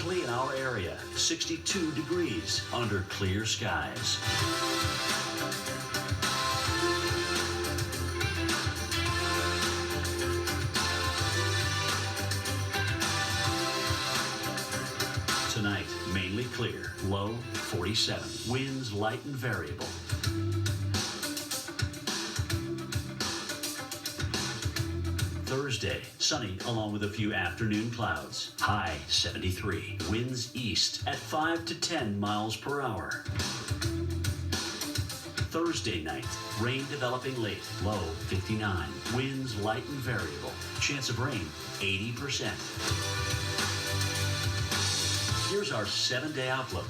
Particularly in our area, 62 degrees under clear skies. Tonight, mainly clear, low 47. Winds light and variable. Thursday, sunny along with a few afternoon clouds. High 73. Winds east at 5 to 10 miles per hour. Thursday night, rain developing late. Low 59. Winds light and variable. Chance of rain 80%. Here's our 7-day outlook.